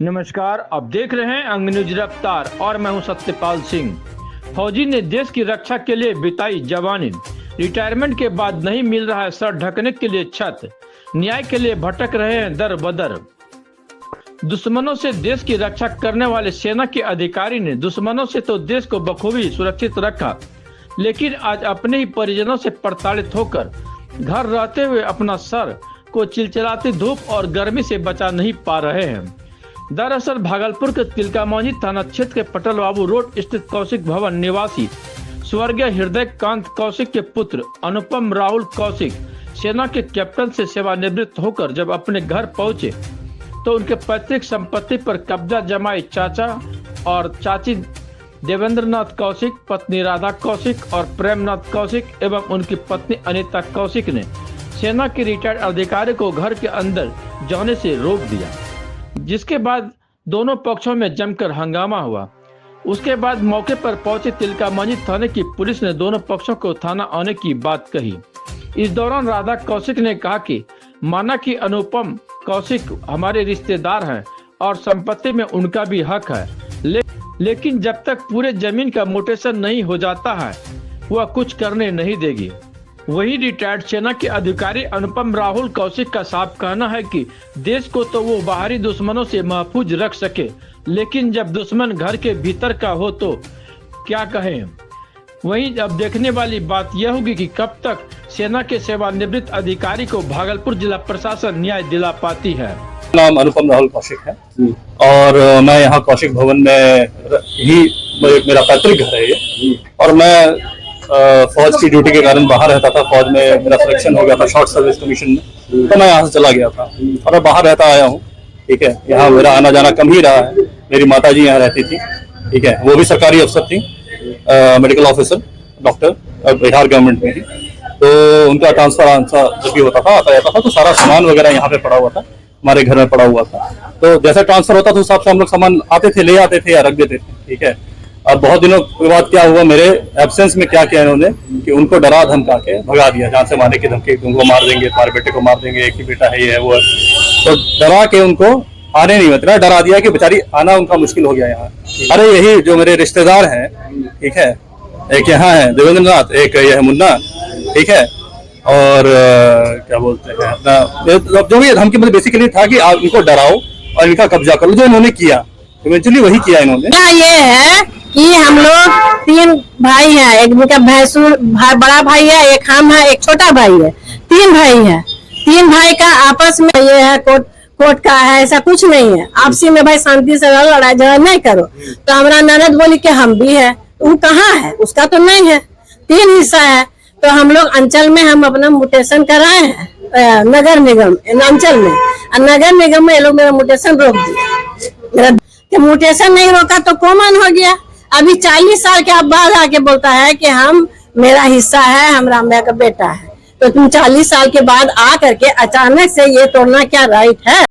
नमस्कार, आप देख रहे हैं अंग न्यूज रफ्तार और मैं हूं सत्यपाल सिंह। फौजी ने देश की रक्षा के लिए बिताई जवानी, रिटायरमेंट के बाद नहीं मिल रहा है सर ढकने के लिए छत, न्याय के लिए भटक रहे हैं दर बदर। दुश्मनों से देश की रक्षा करने वाले सेना के अधिकारी ने दुश्मनों से तो देश को बखूबी सुरक्षित रखा, लेकिन आज अपने ही परिजनों से प्रताड़ित होकर घर रहते हुए अपना सर को चिलचिलाती धूप और गर्मी से बचा नहीं पा रहे हैं। दरअसल भागलपुर के तिलकामांझी थाना क्षेत्र के पटल बाबू रोड स्थित कौशिक भवन निवासी स्वर्गीय हृदय कांत कौशिक के पुत्र अनुपम राहुल कौशिक सेना के कैप्टन से सेवानिवृत्त होकर जब अपने घर पहुंचे तो उनके पैतृक संपत्ति पर कब्जा जमाए चाचा और चाची देवेंद्र नाथ कौशिक, पत्नी राधा कौशिक और प्रेमनाथ कौशिक एवं उनकी पत्नी अनीता कौशिक ने सेना के रिटायर्ड अधिकारी को घर के अंदर जाने से रोक दिया, जिसके बाद दोनों पक्षों में जमकर हंगामा हुआ। उसके बाद मौके पर पहुंचे तिलकामांझी थाने की पुलिस ने दोनों पक्षों को थाना आने की बात कही। इस दौरान राधा कौशिक ने कहा कि माना कि अनुपम कौशिक हमारे रिश्तेदार हैं और संपत्ति में उनका भी हक है, लेकिन जब तक पूरे जमीन का म्यूटेशन नहीं हो जाता है वह कुछ करने नहीं देगी। वही रिटायर्ड सेना के अधिकारी अनुपम राहुल कौशिक का साफ कहना है कि देश को तो वो बाहरी दुश्मनों से महफूज रख सके, लेकिन जब दुश्मन घर के भीतर का हो तो क्या कहें। वहीं अब देखने वाली बात यह होगी कि कब तक सेना के सेवानिवृत्त अधिकारी को भागलपुर जिला प्रशासन न्याय दिला पाती है। नाम अनुपम राहुल कौशिक है और मैं यहाँ कौशिक भवन में ही मेरा पैतृक घर है ये, और मैं फौज की ड्यूटी के कारण बाहर रहता था। फौज में मेरा सिलेक्शन हो गया था शॉर्ट सर्विस कमीशन में, तो मैं यहाँ से चला गया था और मैं बाहर रहता आया हूँ। ठीक है, यहाँ मेरा आना जाना कम ही रहा है। मेरी माता जी यहाँ रहती थी, ठीक है, वो भी सरकारी अफसर थी, medical officer, doctor, Bihar government में ही। तो उनका ट्रांसफर जब भी होता था आता जाता था, तो सारा सामान वगैरह यहाँ पे पड़ा हुआ था, हमारे घर में पड़ा हुआ था। तो जैसे ट्रांसफर होता था उस हिसाब से हम लोग सामान आते थे, ले आते थे या रख देते थे। ठीक है, अब बहुत दिनों के बाद क्या हुआ, मेरे एब्सेंस में क्या किया इन्होंने कि उनको डरा धमका के भगा दिया, जान से मारने की धमकी, तुमको मार देंगे, तुम्हारे बेटे को मार देंगे, एक ही बेटा है, ये है वो है। तो डरा के उनको आने नहीं, मतलब डरा दिया कि बेचारी आना उनका मुश्किल हो गया यहाँ। अरे यही जो मेरे रिश्तेदार हैं, ठीक है, एक यहाँ है देवेंद्र नाथ, एक ये है मुन्ना, ठीक है, और क्या बोलते हैं अपना जो भी धमकी, मतलब बेसिकली था कि आप इनको डराओ और इनका कब्जा करो, जो इन्होंने किया इवेंचुअली वही किया इन्होंने। ये है कि हम लोग 3 भाई हैं, एक उनका भैंसुर बड़ा भाई है, एक हम है, एक छोटा भाई है, 3 भाई हैं। 3 भाई का आपस में ये है कोर्ट का है, ऐसा कुछ नहीं है। आपसी में भाई शांति से रहो, लड़ाई झगड़ा नहीं करो। तो हमारा ननद बोली कि हम भी है, वो कहाँ है, उसका तो नहीं है, 3 हिस्सा है। तो हम लोग अंचल में हम अपना म्यूटेशन कराए हैं, नगर निगम अंचल में, नगर निगम में ये लोग मेरा म्यूटेशन रोक दिया। मेरा म्यूटेशन नहीं रोका तो कॉमन हो गया। अभी 40 साल के बाद आके बोलता है कि हम मेरा हिस्सा है, हमारा मेरा बेटा है। तो तुम 40 साल के बाद आ करके अचानक से ये तोड़ना क्या राइट है?